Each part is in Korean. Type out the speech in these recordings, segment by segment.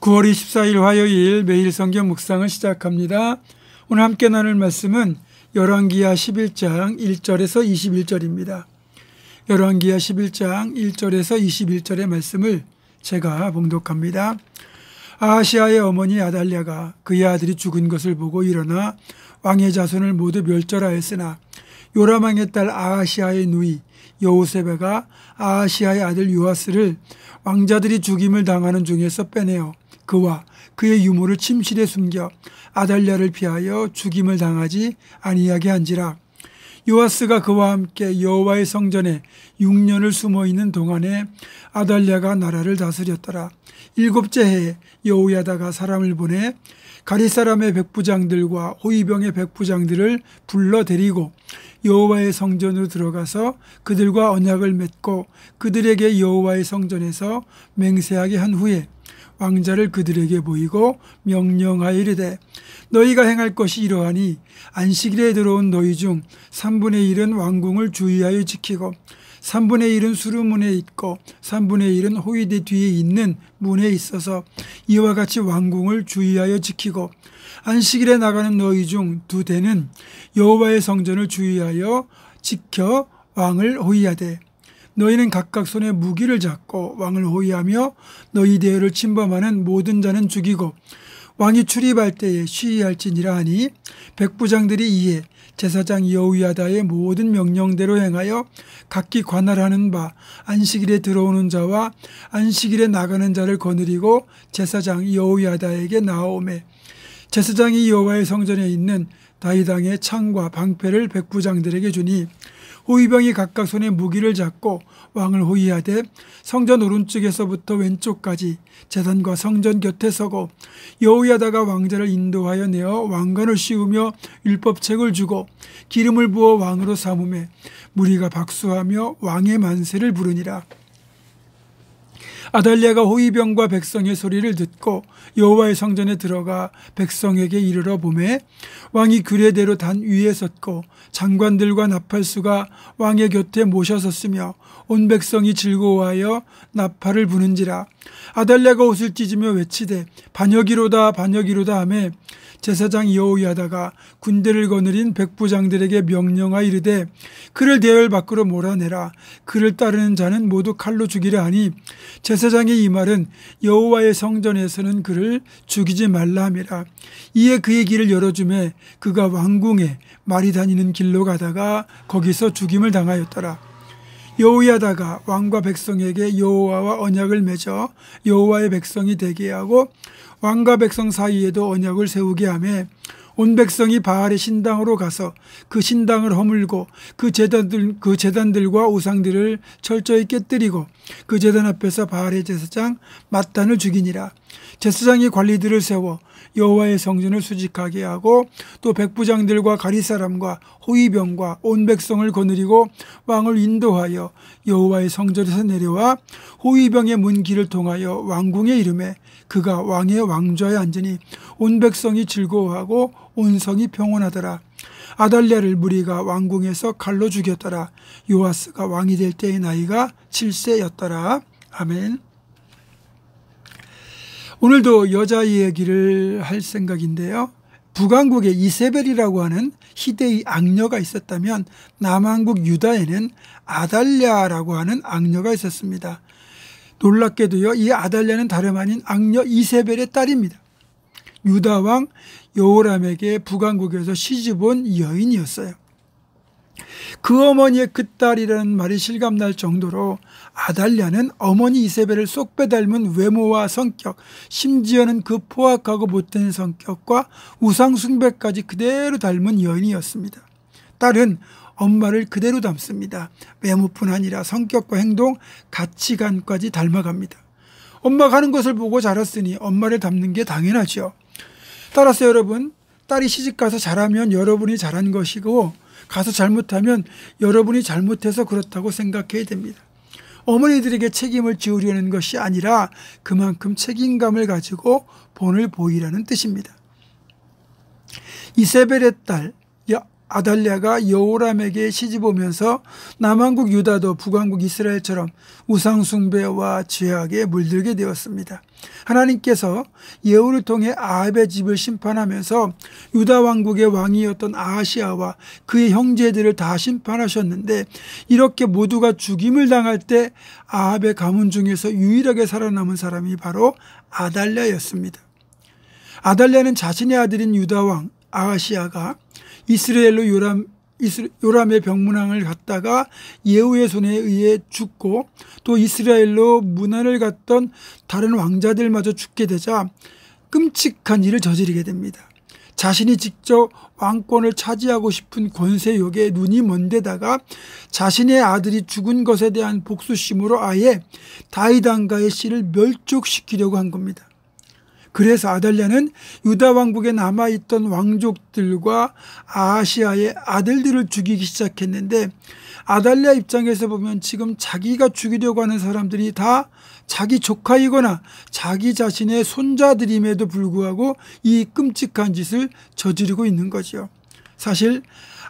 9월 24일 화요일 매일 성경 묵상을 시작합니다. 오늘 함께 나눌 말씀은 열왕기하 11장 1절에서 21절입니다. 열왕기하 11장 1절에서 21절의 말씀을 제가 봉독합니다. 아하시아의 어머니 아달랴가 그의 아들이 죽은 것을 보고 일어나 왕의 자손을 모두 멸절하였으나 요람왕의 딸 아하시아의 누이 여호세베가 아하시아의 아들 요아스를 왕자들이 죽임을 당하는 중에서 빼내어 그와 그의 유모를 침실에 숨겨 아달랴를 피하여 죽임을 당하지 아니하게 한지라. 요아스가 그와 함께 여호와의 성전에 6년을 숨어있는 동안에 아달랴가 나라를 다스렸더라. 7째 해에 여호야다가 사람을 보내 가리 사람의 백부장들과 호위병의 백부장들을 불러 데리고 여호와의 성전으로 들어가서 그들과 언약을 맺고 그들에게 여호와의 성전에서 맹세하게 한 후에 왕자를 그들에게 보이고 명령하여 이르되 너희가 행할 것이 이러하니 안식일에 들어온 너희 중 3분의 1은 왕궁을 주의하여 지키고 3분의 1은 수루문에 있고 3분의 1은 호위대 뒤에 있는 문에 있어서 이와 같이 왕궁을 주의하여 지키고 안식일에 나가는 너희 중 2대는 여호와의 성전을 주의하여 지켜 왕을 호위하되 너희는 각각 손에 무기를 잡고 왕을 호위하며 너희 대열을 침범하는 모든 자는 죽이고 왕이 출입할 때에 시위할지니라 하니 백부장들이 이에 제사장 여호야다의 모든 명령대로 행하여 각기 관할하는 바 안식일에 들어오는 자와 안식일에 나가는 자를 거느리고 제사장 여호야다에게 나아오매 제사장이 여호와의 성전에 있는 다윗왕의 창과 방패를 백부장들에게 주니 호위병이 각각 손에 무기를 잡고 왕을 호위하되 성전 오른쪽에서부터 왼쪽까지 제단과 성전 곁에 서고 여호야다가 왕자를 인도하여 내어 왕관을 씌우며 율법책을 주고 기름을 부어 왕으로 삼으매 무리가 박수하며 왕의 만세를 부르니라. 아달랴가 호위병과 백성의 소리를 듣고 여호와의 성전에 들어가 백성에게 이르러 보매 왕이 규례대로 단 위에 섰고 장관들과 나팔수가 왕의 곁에 모셔섰으며 온 백성이 즐거워하여 나팔을 부는지라. 아달랴가 옷을 찢으며 외치되 반역이로다 반역이로다 하매 제사장 여호야다가 군대를 거느린 백부장들에게 명령하여 이르되 그를 대열 밖으로 몰아내라. 그를 따르는 자는 모두 칼로 죽이라 하니 제사장의 이 말은 여호와의 성전에서는 그를 죽이지 말라 함이라. 이에 그의 길을 열어주매 그가 왕궁에 말이 다니는 길로 가다가 거기서 죽임을 당하였더라. 여호야다가 왕과 백성에게 여호와와 언약을 맺어 여호와의 백성이 되게 하고 왕과 백성 사이에도 언약을 세우게 하며 온 백성이 바알의 신당으로 가서 그 신당을 허물고 그 제단들과 우상들을 철저히 깨뜨리고 그 제단 앞에서 바알의 제사장 mat단을 죽이니라. 제사장이 관리들을 세워 여호와의 성전을 수직하게 하고 또 백부장들과 가리 사람과 호위병과 온 백성을 거느리고 왕을 인도하여 여호와의 성전에서 내려와 호위병의 문 길을 통하여 왕궁에 이르매 그가 왕의 왕좌에 앉으니 온 백성이 즐거워하고 온 성이 평온하더라. 아달랴를 무리가 왕궁에서 칼로 죽였더라. 요아스가 왕이 될 때의 나이가 7세였더라. 아멘. 오늘도 여자 이야기를 할 생각인데요. 북왕국에 이세벨이라고 하는 희대의 악녀가 있었다면 남왕국 유다에는 아달랴라고 하는 악녀가 있었습니다. 놀랍게도요, 이 아달랴는 다름 아닌 악녀 이세벨의 딸입니다. 유다왕 여호람에게 북왕국에서 시집온 여인이었어요. 그 어머니의 그 딸이라는 말이 실감날 정도로 아달랴는 어머니 이세벨을 쏙 빼닮은 외모와 성격, 심지어는 그 포악하고 못된 성격과 우상 숭배까지 그대로 닮은 여인이었습니다. 딸은 엄마를 그대로 닮습니다. 외모뿐 아니라 성격과 행동, 가치관까지 닮아갑니다. 엄마가 하는 것을 보고 자랐으니 엄마를 닮는 게 당연하죠. 따라서 여러분, 딸이 시집가서 잘하면 여러분이 잘한 것이고 가서 잘못하면 여러분이 잘못해서 그렇다고 생각해야 됩니다. 어머니들에게 책임을 지우려는 것이 아니라 그만큼 책임감을 가지고 본을 보이라는 뜻입니다. 이세벨의 딸 아달랴가 여호람에게 시집 오면서 남왕국 유다도 북왕국 이스라엘처럼 우상숭배와 죄악에 물들게 되었습니다. 하나님께서 예후를 통해 아합의 집을 심판하면서 유다 왕국의 왕이었던 아하시아와 그의 형제들을 다 심판하셨는데, 이렇게 모두가 죽임을 당할 때 아합의 가문 중에서 유일하게 살아남은 사람이 바로 아달랴였습니다. 아달랴는 자신의 아들인 유다 왕 아하시아가 이스라엘로 요람의 병문안을 갔다가 예후의 손에 의해 죽고, 또 이스라엘로 문안을 갔던 다른 왕자들마저 죽게 되자 끔찍한 일을 저지르게 됩니다. 자신이 직접 왕권을 차지하고 싶은 권세욕에 눈이 먼 데다가 자신의 아들이 죽은 것에 대한 복수심으로 아예 다윗 왕가의 씨를 멸족시키려고 한 겁니다. 그래서 아달랴는 유다 왕국에 남아있던 왕족들과 아하시아의 아들들을 죽이기 시작했는데, 아달랴 입장에서 보면 지금 자기가 죽이려고 하는 사람들이 다 자기 조카이거나 자기 자신의 손자들임에도 불구하고 이 끔찍한 짓을 저지르고 있는 거죠. 사실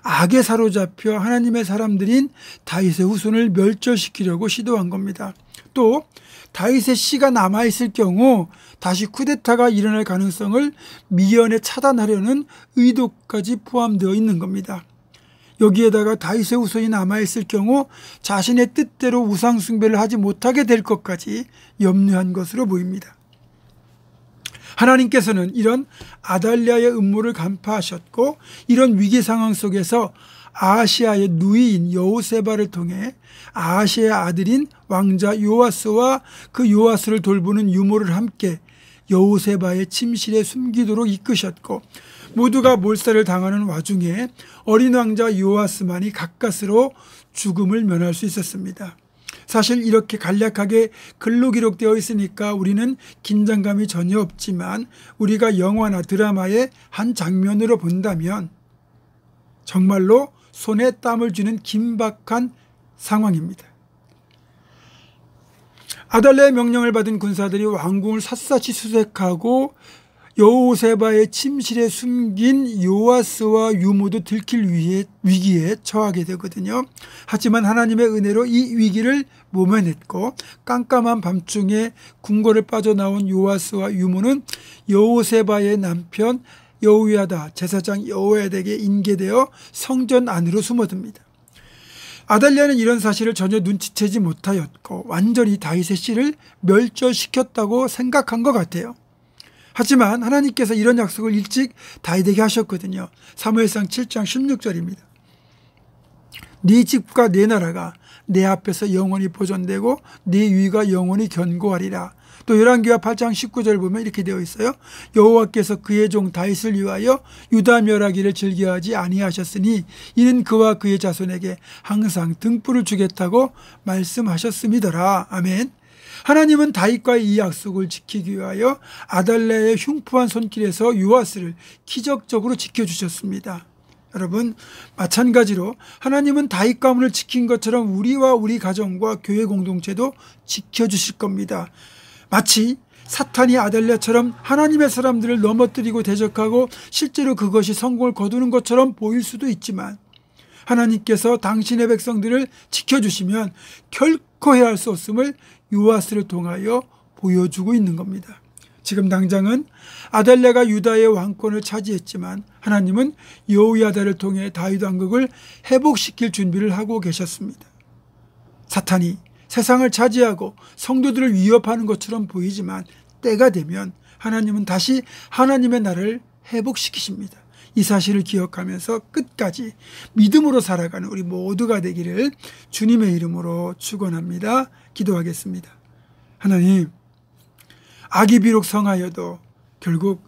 악에 사로잡혀 하나님의 사람들인 다윗의 후손을 멸절시키려고 시도한 겁니다. 또 다윗의 씨가 남아있을 경우 다시 쿠데타가 일어날 가능성을 미연에 차단하려는 의도까지 포함되어 있는 겁니다. 여기에다가 다윗의 후손이 남아있을 경우 자신의 뜻대로 우상숭배를 하지 못하게 될 것까지 염려한 것으로 보입니다. 하나님께서는 이런 아달랴의 음모를 간파하셨고, 이런 위기 상황 속에서 아하시아의 누이인 여호세바를 통해 아하시아의 아들인 왕자 요아스와 그 요아스를 돌보는 유모를 함께 여호세바의 침실에 숨기도록 이끄셨고, 모두가 몰살을 당하는 와중에 어린 왕자 요아스만이 가까스로 죽음을 면할 수 있었습니다. 사실 이렇게 간략하게 글로 기록되어 있으니까 우리는 긴장감이 전혀 없지만, 우리가 영화나 드라마의 한 장면으로 본다면 정말로 손에 땀을 쥐는 긴박한 상황입니다. 아달랴의 명령을 받은 군사들이 왕궁을 샅샅이 수색하고 여호세바의 침실에 숨긴 요아스와 유모도 들킬 위기에 처하게 되거든요. 하지만 하나님의 은혜로 이 위기를 모면했고, 깜깜한 밤중에 궁궐을 빠져나온 요아스와 유모는 여호세바의 남편 여호야다 제사장 여호야닥에게 인계되어 성전 안으로 숨어듭니다. 아달랴는 이런 사실을 전혀 눈치채지 못하였고 완전히 다윗의 씨를 멸절시켰다고 생각한 것 같아요. 하지만 하나님께서 이런 약속을 일찍 다윗에게 하셨거든요. 사무엘상 7장 16절입니다. 네 집과 네 나라가 내 앞에서 영원히 보존되고 네 위가 영원히 견고하리라. 또 열왕기하 8장 19절 보면 이렇게 되어 있어요. 여호와께서 그의 종 다윗을 위하여 유다 멸하기를 즐겨하지 아니하셨으니 이는 그와 그의 자손에게 항상 등불을 주겠다고 말씀하셨음이더라. 아멘. 하나님은 다윗과의 이 약속을 지키기 위하여 아달랴의 흉포한 손길에서 요아스를 기적적으로 지켜주셨습니다. 여러분, 마찬가지로 하나님은 다윗 가문을 지킨 것처럼 우리와 우리 가정과 교회 공동체도 지켜주실 겁니다. 마치 사탄이 아달랴처럼 하나님의 사람들을 넘어뜨리고 대적하고 실제로 그것이 성공을 거두는 것처럼 보일 수도 있지만, 하나님께서 당신의 백성들을 지켜주시면 결코 해할 수 없음을 요아스를 통하여 보여주고 있는 겁니다. 지금 당장은 아달랴가 유다의 왕권을 차지했지만 하나님은 여호야다를 통해 다윗 왕국을 회복시킬 준비를 하고 계셨습니다. 사탄이 세상을 차지하고 성도들을 위협하는 것처럼 보이지만 때가 되면 하나님은 다시 하나님의 나라를 회복시키십니다. 이 사실을 기억하면서 끝까지 믿음으로 살아가는 우리 모두가 되기를 주님의 이름으로 축원합니다. 기도하겠습니다. 하나님, 악이 비록 성하여도 결국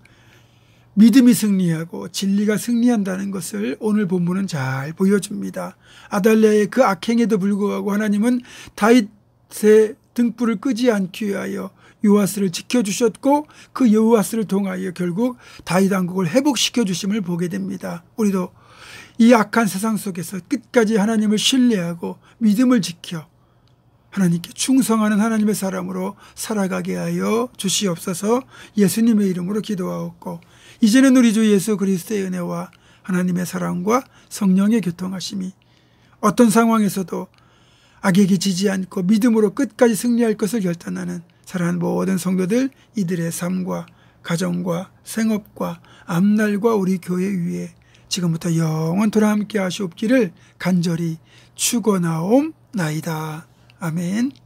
믿음이 승리하고 진리가 승리한다는 것을 오늘 본문은 잘 보여줍니다. 아달랴의 그 악행에도 불구하고 하나님은 다윗의 등불을 끄지 않기 위하여 요아스를 지켜주셨고, 그 요아스를 통하여 결국 다윗 왕국을 회복시켜 주심을 보게 됩니다. 우리도 이 악한 세상 속에서 끝까지 하나님을 신뢰하고 믿음을 지켜 하나님께 충성하는 하나님의 사람으로 살아가게 하여 주시옵소서. 예수님의 이름으로 기도하옵고, 이제는 우리 주 예수 그리스도의 은혜와 하나님의 사랑과 성령의 교통하심이 어떤 상황에서도 악에게 지지 않고 믿음으로 끝까지 승리할 것을 결단하는 사랑하는 모든 성도들, 이들의 삶과 가정과 생업과 앞날과 우리 교회 위에 지금부터 영원토록 함께 하시옵기를 간절히 축원하옵나이다. 아멘.